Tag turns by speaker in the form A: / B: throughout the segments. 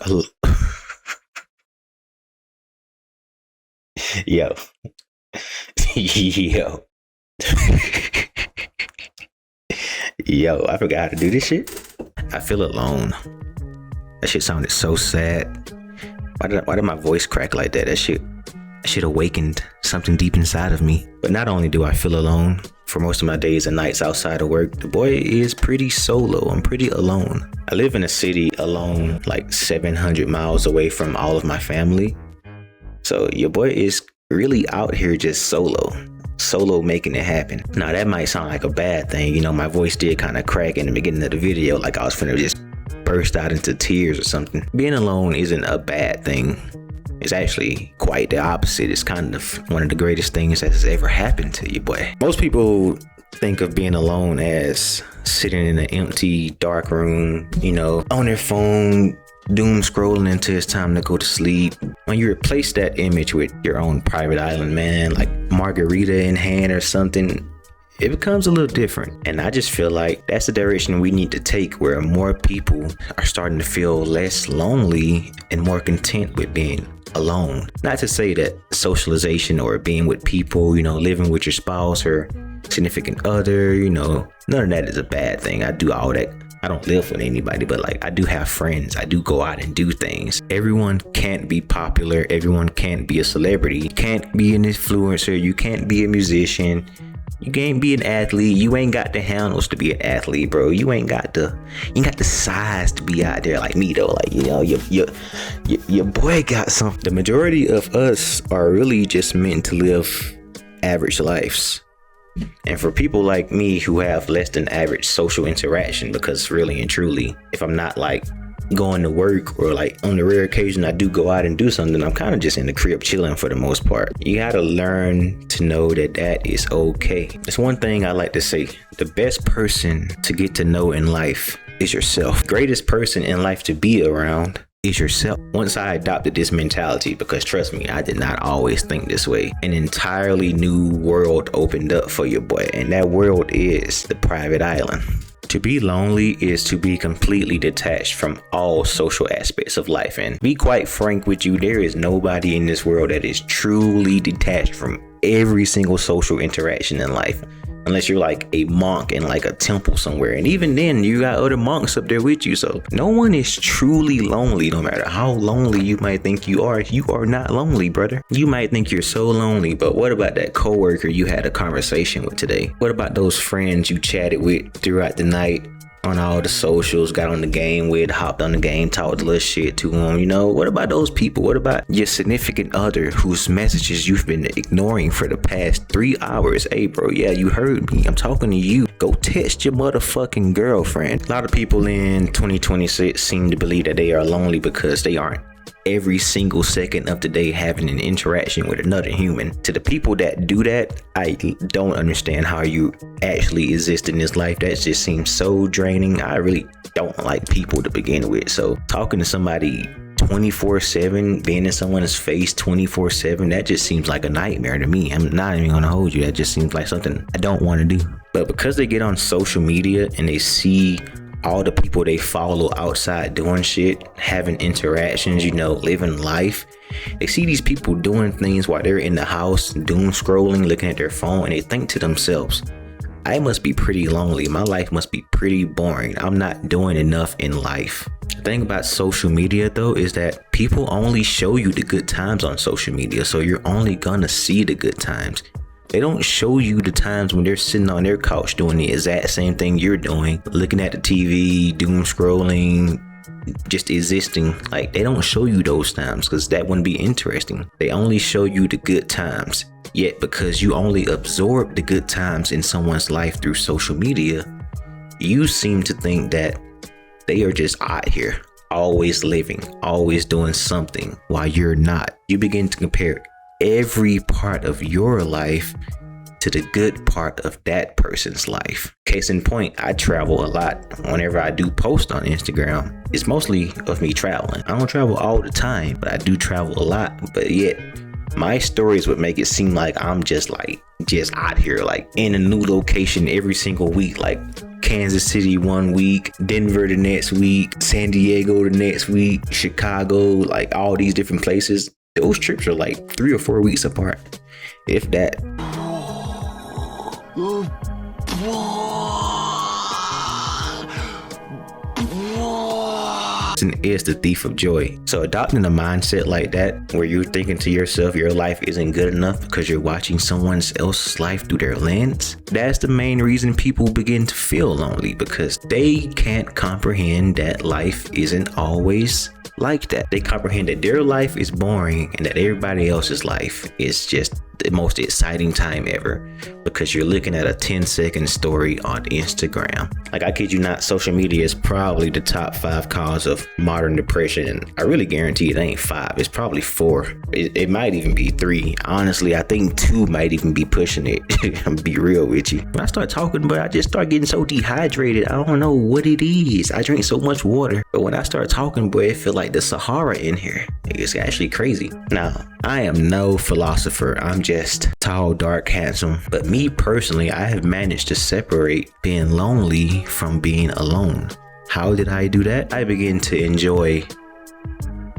A: al- Yo, yo, yo, I forgot how to do this shit. I feel alone. That shit sounded so sad. Why did my voice crack like that? That shit awakened something deep inside of me. But not only do I feel alone for most of my days and nights outside of work, the boy is pretty solo. I'm pretty alone. I live in a city alone, like 700 miles away from all of my family. So your boy is really out here just solo making it happen. Now that might sound like a bad thing. My voice did kind of crack in the beginning of the video, like I was finna just burst out into tears or something. Being alone isn't a bad thing. It's actually quite the opposite. It's kind of one of the greatest things that's ever happened to you, boy. Most people think of being alone as sitting in an empty, dark room, on their phone, doom scrolling until it's time to go to sleep. When you replace that image with your own private island, man, like margarita in hand or something, it becomes a little different. And I just feel like that's the direction we need to take, where more people are starting to feel less lonely and more content with being alone. Not to say that socialization or being with people, living with your spouse or significant other, none of that is a bad thing. I do all that. I don't live with anybody, but I do have friends. I do go out and do things. Everyone can't be popular. Everyone can't be a celebrity. You can't be an influencer. You can't be a musician. You can't be an athlete. You ain't got the handles to be an athlete, bro. You ain't got the size to be out there like me though. Your boy got some. The majority of us are really just meant to live average lives. And for people like me who have less than average social interaction, because really and truly, if I'm not going to work or on the rare occasion I do go out and do something, I'm kind of just in the crib chilling for the most part. You gotta learn to know that is okay. It's one thing I like to say: the best person to get to know in life is yourself. Greatest person in life to be around is yourself. Once I adopted this mentality, because trust me, I did not always think this way, an entirely new world opened up for your boy, and that world is the private island. To be lonely is to be completely detached from all social aspects of life. And be quite frank with you, there is nobody in this world that is truly detached from every single social interaction in life. Unless you're like a monk in a temple somewhere. And even then, you got other monks up there with you. So no one is truly lonely. No matter how lonely you might think you are not lonely, brother. You might think you're so lonely, but what about that coworker you had a conversation with today? What about those friends you chatted with throughout the night on all the socials, got on the game with, hopped on the game, talked a little shit to them? What about those people? What about your significant other whose messages you've been ignoring for the past 3 hours? Hey bro, yeah, you heard me. I'm talking to you. Go test your motherfucking girlfriend. A lot of people in 2026 seem to believe that they are lonely because they aren't every single second of the day having an interaction with another human. To the people that do that, I don't understand how you actually exist in this life. That just seems so draining. I really don't like people to begin with. So talking to somebody 24/7, being in someone's face 24/7, that just seems like a nightmare to me. I'm not even gonna hold you. That just seems like something I don't want to do. But because they get on social media and they see all the people they follow outside doing shit, having interactions, living life, they see these people doing things while they're in the house, doom scrolling, looking at their phone, and they think to themselves, I must be pretty lonely. My life must be pretty boring. I'm not doing enough in life. The thing about social media though is that people only show you the good times on social media, so you're only gonna see the good times. They don't show you the times when they're sitting on their couch doing the exact same thing you're doing, looking at the TV, doom scrolling, just existing. They don't show you those times because that wouldn't be interesting. They only show you the good times. Yet because you only absorb the good times in someone's life through social media, you seem to think that they are just out here, always living, always doing something while you're not. You begin to compare every part of your life to the good part of that person's life. Case in point, I travel a lot. Whenever I do post on Instagram, it's mostly of me traveling. I don't travel all the time, but I do travel a lot. But yet my stories would make it seem like I'm just out here, in a new location every single week, Kansas City one week, Denver the next week, San Diego the next week, Chicago, like all these different places. Those trips are like 3 or 4 weeks apart, if that. Is the thief of joy. So adopting a mindset like that, where you're thinking to yourself your life isn't good enough because you're watching someone else's life through their lens, that's the main reason people begin to feel lonely, because they can't comprehend that life isn't always like that. They comprehend that their life is boring and that everybody else's life is just the most exciting time ever, because you're looking at a 10-second story on Instagram. Like, I kid you not, social media is probably the top 5 cause of modern depression, and I really guarantee it ain't 5. It's probably 4. It might even be 3. Honestly, I think 2 might even be pushing it. I'm be real with you. When I start talking, but I just start getting so dehydrated. I don't know what it is. I drink so much water, but when I start talking, boy, it feel like the Sahara in here. It's actually crazy. Now, I am no philosopher. I'm just tall, dark, handsome. But me personally, I have managed to separate being lonely from being alone. How did I do that? I began to enjoy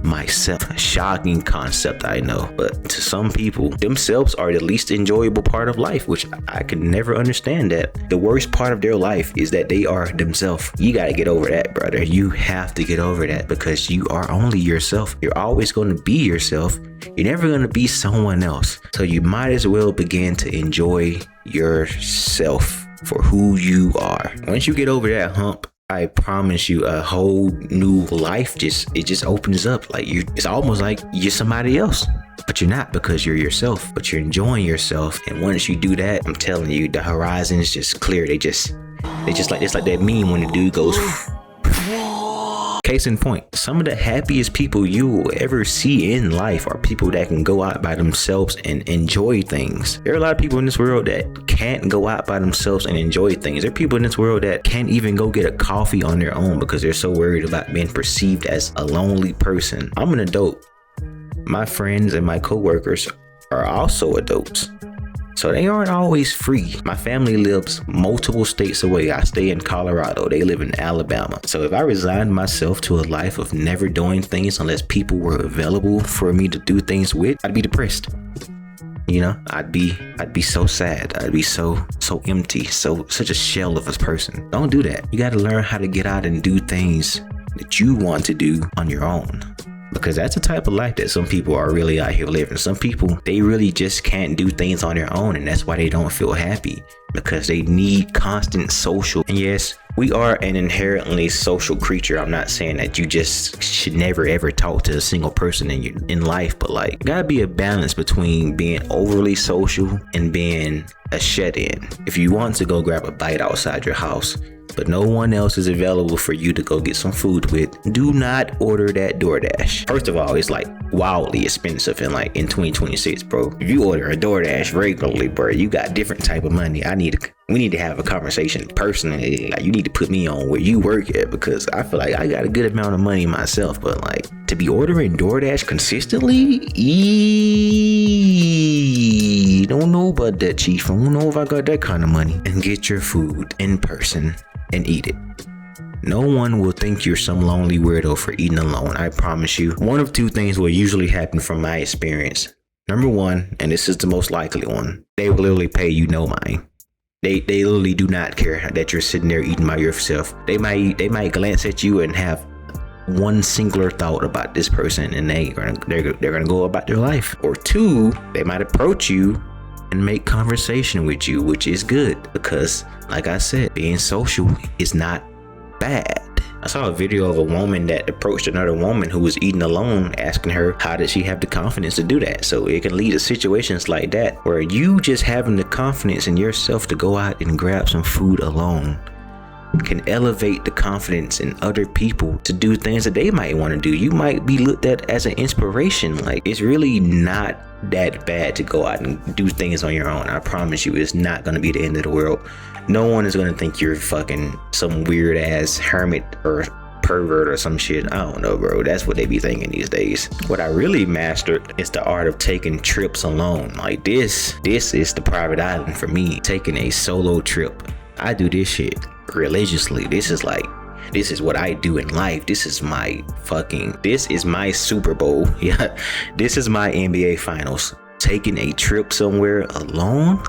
A: myself. Shocking concept, I know, but to some people, themselves are the least enjoyable part of life, which I could never understand. That the worst part of their life is that they are themselves. You got to get over that, brother. You have to get over that, because you are only yourself. You're always going to be yourself. You're never going to be someone else. So you might as well begin to enjoy yourself for who you are. Once you get over that hump, I promise you, a whole new life just opens up. Like, it's almost like you're somebody else, but you're not, because you're yourself, but you're enjoying yourself. And once you do that, I'm telling you, the horizons just clear. They just like, it's like that meme when the dude goes. Case in point, some of the happiest people you will ever see in life are people that can go out by themselves and enjoy things. There are a lot of people in this world that can't go out by themselves and enjoy things. There are people in this world that can't even go get a coffee on their own because they're so worried about being perceived as a lonely person. I'm an adult. My friends and my coworkers are also adults, so they aren't always free. My family lives multiple states away. I stay in Colorado. They live in Alabama. So if I resigned myself to a life of never doing things unless people were available for me to do things with, I'd be depressed. You know, I'd be so sad. I'd be so empty, such a shell of a person. Don't do that. You got to learn how to get out and do things that you want to do on your own. Because that's the type of life that some people are really out here living. Some people, they really just can't do things on their own, and that's why they don't feel happy, because they need constant social. And yes, we are an inherently social creature. I'm not saying that you just should never ever talk to a single person in life, but like, gotta be a balance between being overly social and being a shut-in. If you want to go grab a bite outside your house, but no one else is available for you to go get some food with, do not order that DoorDash. First of all, it's like wildly expensive in 2026, bro. If you order a DoorDash regularly, bro, you got different type of money. We need to have a conversation personally. Like, you need to put me on where you work at, because I feel like I got a good amount of money myself, but like, to be ordering DoorDash consistently, don't know about that, chief. I don't know if I got that kind of money. And get your food in person and eat it. No one will think you're some lonely weirdo for eating alone. I promise you. One of 2 things will usually happen from my experience. Number 1, and this is the most likely one, they will literally pay you no mind. They literally do not care that you're sitting there eating by yourself. They might glance at you and have one singular thought about this person, and they're gonna go about their life. Or 2, they might approach you and make conversation with you, which is good, because like I said, being social is not bad. I saw a video of a woman that approached another woman who was eating alone, asking her how did she have the confidence to do that. So it can lead to situations like that, where you just having the confidence in yourself to go out and grab some food alone can elevate the confidence in other people to do things that they might want to do. You might be looked at as an inspiration. Like, it's really not that bad to go out and do things on your own. I promise you, it's not going to be the end of the world. No one is going to think you're fucking some weird ass hermit or pervert or some shit. I don't know, bro. That's what they be thinking these days. What I really mastered is the art of taking trips alone. Like, this is the private island for me. Taking a solo trip. I do this shit religiously. This is what I do in life. This is my Super Bowl. Yeah, this is my NBA finals. Taking a trip somewhere alone,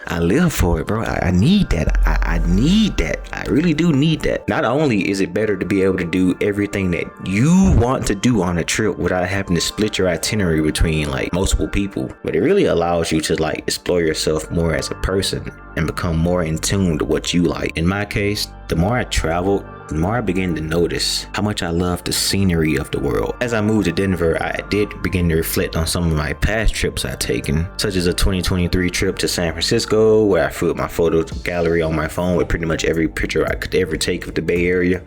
A: I live for it, bro. I need that. I need that. I really do need that. Not only is it better to be able to do everything that you want to do on a trip without having to split your itinerary between like multiple people, but it really allows you to like explore yourself more as a person and become more in tune to what you like. In my case, the more I traveled, the more I began to notice how much I love the scenery of the world. As I moved to Denver, I did begin to reflect on some of my past trips I've taken, such as a 2023 trip to San Francisco, where I filled my photo gallery on my phone with pretty much every picture I could ever take of the Bay Area.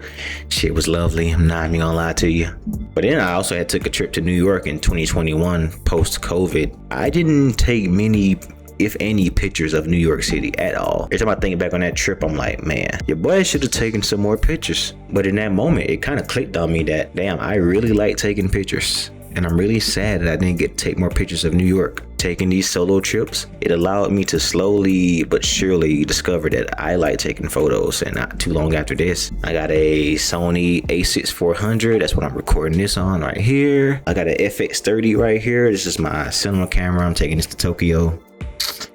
A: Shit was lovely, I'm not even gonna lie to you. But then I also had took a trip to New York in 2021, post-COVID. I didn't take many, if any, pictures of New York City at all. Every time I think back on that trip, I'm like, man, your boy should have taken some more pictures. But in that moment, it kind of clicked on me that, damn, I really like taking pictures. And I'm really sad that I didn't get to take more pictures of New York. Taking these solo trips, it allowed me to slowly but surely discover that I like taking photos. And not too long after this, I got a Sony a6400. That's what I'm recording this on right here. I got an FX30 right here. This is my cinema camera. I'm taking this to Tokyo.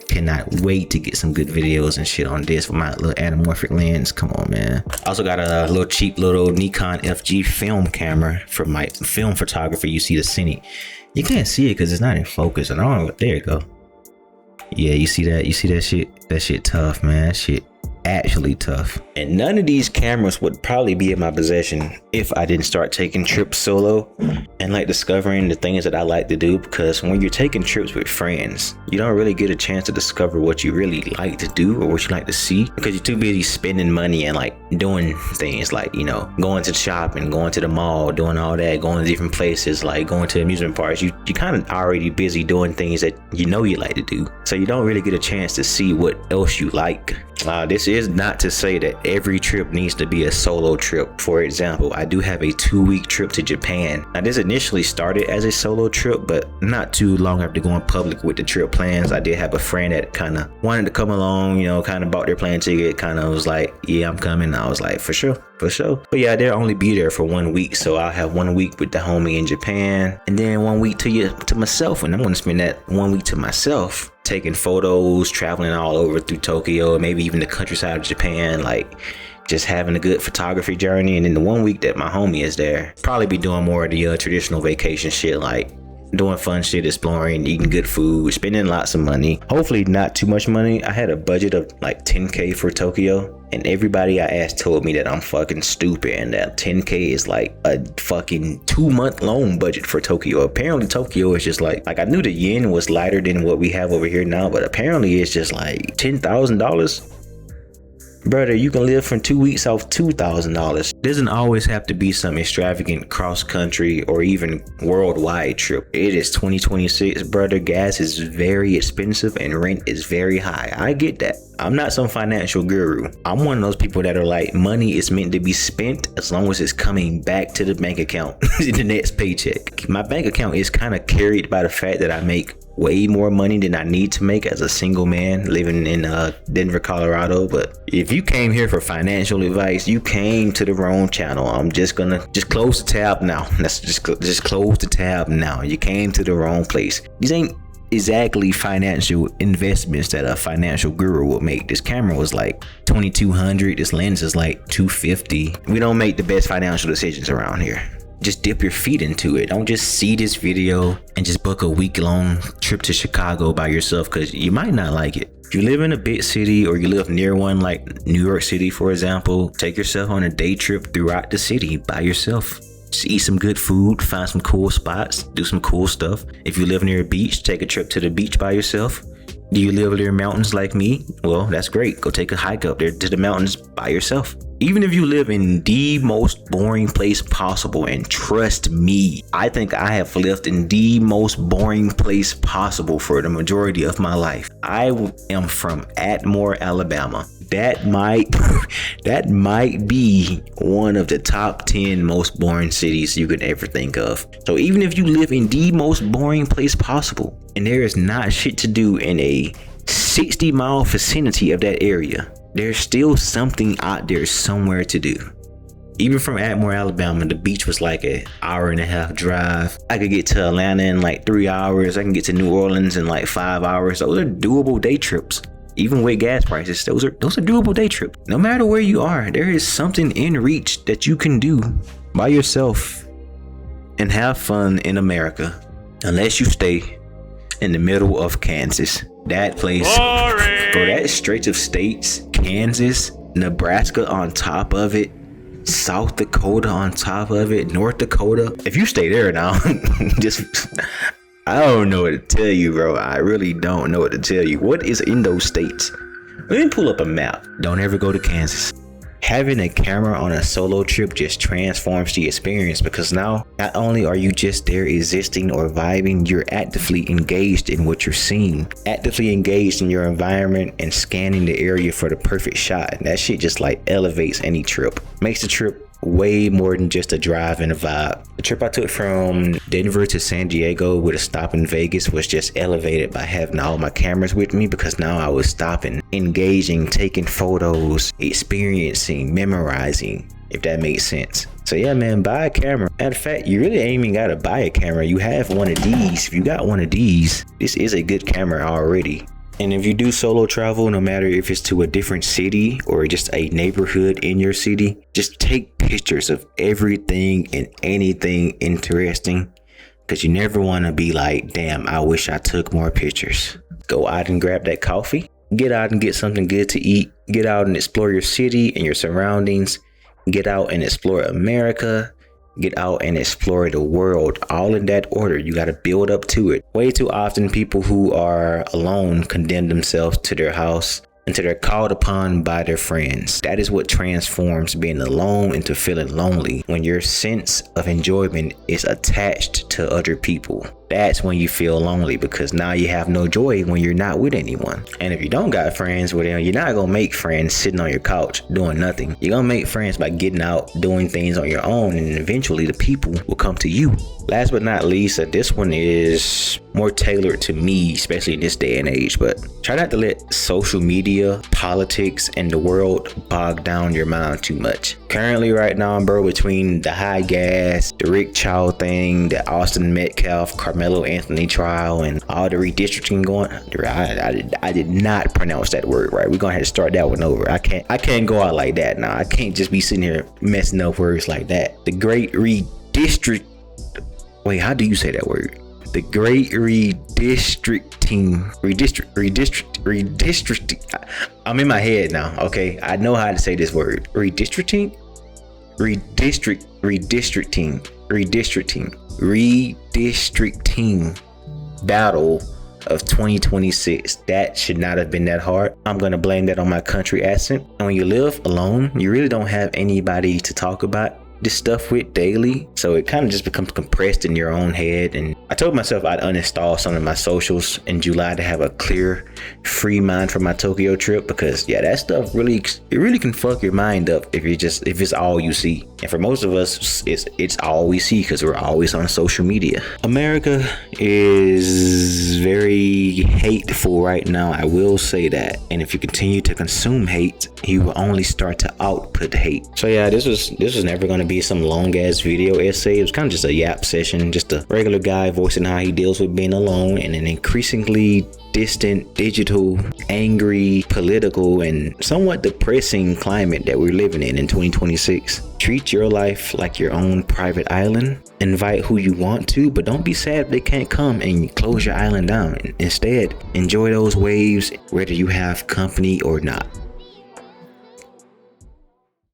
A: Cannot wait to get some good videos and shit on this with my little anamorphic lens. Come on, man. I also got a little cheap little Nikon FG film camera for my film photography. You see the Cine. You can't see it because it's not in focus. And I don't know. There you go. Yeah, you see that? You see that shit? That shit tough, man. That shit actually tough. And none of these cameras would probably be in my possession if I didn't start taking trips solo and like discovering the things that I like to do. Because when you're taking trips with friends, you don't really get a chance to discover what you really like to do or what you like to see, because you're too busy spending money and like doing things like, you know, going to shopping, going to the mall, doing all that, going to different places, like going to amusement parks. You kind of already busy doing things that you know you like to do, so you don't really get a chance to see what else you like. This is not to say that every trip needs to be a solo trip. For example, I do have a 2-week trip to Japan. Now, this initially started as a solo trip, but not too long after going public with the trip plans, I did have a friend that kind of wanted to come along, you know, kind of bought their plane ticket, kind of was like, yeah, I'm coming. I was like, for sure. But yeah, they'll only be there for 1 week. So I'll have 1 week with the homie in Japan, and then 1 week to myself. And I'm going to spend that 1 week to myself, taking photos, traveling all over through Tokyo, maybe even the countryside of Japan, like just having a good photography journey. And then the 1 week that my homie is there, probably be doing more of the traditional vacation shit, like doing fun shit, exploring, eating good food, spending lots of money. Hopefully not too much money. I had a budget of like 10K for Tokyo, and everybody I asked told me that I'm fucking stupid and that 10K is like a fucking 2-month loan budget for Tokyo. Apparently Tokyo is just like I knew the yen was lighter than what we have over here now, but apparently it's just like $10,000. Brother, you can live for 2 weeks off $2,000. Doesn't always have to be some extravagant cross-country or even worldwide trip. It is 2026, brother. Gas is very expensive and rent is very high. I get that. I'm not some financial guru. I'm one of those people that are like, money is meant to be spent as long as it's coming back to the bank account in the next paycheck. My bank account is kind of carried by the fact that I make way more money than I need to make as a single man living in Denver, Colorado. But if you came here for financial advice, you came to the wrong channel. I'm just gonna close the tab now. Let's just close the tab now. You came to the wrong place. These ain't exactly financial investments that a financial guru would make. This camera was like $2,200. This lens is like $250. We don't make the best financial decisions around here. Just dip your feet into it. Don't just see this video and just book a week-long trip to Chicago by yourself, because you might not like it. If you live in a big city or you live near one, like New York City, for example, take yourself on a day trip throughout the city by yourself. Just eat some good food, find some cool spots, do some cool stuff. If you live near a beach, take a trip to the beach by yourself. Do you live near mountains like me? Well, that's great. Go take a hike up there to the mountains by yourself. Even if you live in the most boring place possible, and trust me, I think I have lived in the most boring place possible for the majority of my life. I am from Atmore, Alabama. That might be one of the top 10 most boring cities you could ever think of. So even if you live in the most boring place possible and there is not shit to do in a 60-mile vicinity of that area, there's still something out there somewhere to do. Even from Atmore, Alabama, the beach was like an hour and a half drive. I could get to Atlanta in like 3 hours. I can get to New Orleans in like 5 hours. Those are doable day trips. Even with gas prices, those are doable day trips. No matter where you are, there is something in reach that you can do by yourself and have fun in America. Unless you stay in the middle of Kansas. That place, bro, that stretch of states, Kansas, Nebraska on top of it, South Dakota on top of it, North Dakota. If you stay there now, I don't know what to tell you, bro. I really don't know what to tell you. What is in those states? Let me pull up a map. Don't ever go to Kansas. Having a camera on a solo trip just transforms the experience, because now not only are you just there existing or vibing, you're actively engaged in what you're seeing, actively engaged in your environment and scanning the area for the perfect shot. And that shit just like elevates any trip, makes the trip way more than just a drive and a vibe. The trip I took from Denver to San Diego with a stop in Vegas was just elevated by having all my cameras with me, because now I was stopping, engaging, taking photos, experiencing, memorizing, if that makes sense. So yeah, man, buy a camera. Matter of fact, you really ain't even gotta buy a camera. You have one of these. If you got one of these, this is a good camera already. And if you do solo travel, no matter if it's to a different city or just a neighborhood in your city, just take pictures of everything and anything interesting, because you never want to be like, damn, I wish I took more pictures. Go out and grab that coffee, get out and get something good to eat, get out and explore your city and your surroundings, get out and explore America, get out and explore the world, all in that order. You got to build up to it. Way too often people who are alone condemn themselves to their house until they're called upon by their friends. That is what transforms being alone into feeling lonely. When your sense of enjoyment is attached to other people, that's when you feel lonely, because now you have no joy when you're not with anyone. And if you don't got friends with them, you're not gonna make friends sitting on your couch doing nothing. You're gonna make friends by getting out, doing things on your own, and eventually the people will come to you. Last but not least, this one is more tailored to me, especially in this day and age, but try not to let social media, politics, and the world bog down your mind too much. Currently right now, bro, between the high gas, the Rick Chow thing, the Austin Metcalf, Carmelo Anthony trial, and all the redistricting going, I did not pronounce that word right. We're gonna have to start that one over. I can't go out like that now. I can't just be sitting here messing up words like that. The great redistrict. Wait, how do you say that word? The great redistricting. I'm in my head now. Okay, I know how to say this word. Redistricting battle of 2026. That should not have been that hard. I'm gonna blame that on my country accent. And when you live alone, you really don't have anybody to talk about this stuff with daily, so it kind of just becomes compressed in your own head. And I told myself I'd uninstall some of my socials in July to have a clear, free mind for my Tokyo trip, because yeah, that stuff really can fuck your mind up if it's all you see. And for most of us, it's all we see, because we're always on social media. America is very hateful right now, I will say that. And if you continue to consume hate, you will only start to output hate. So yeah, this was never going to be some long ass video essay. It was kind of just a yap session, just a regular guy voicing how he deals with being alone in an increasingly distant, digital, angry, political, and somewhat depressing climate that we're living in 2026. Treat your life like your own private island. Invite who you want to, but don't be sad if they can't come and close your island down. Instead, enjoy those waves whether you have company or not.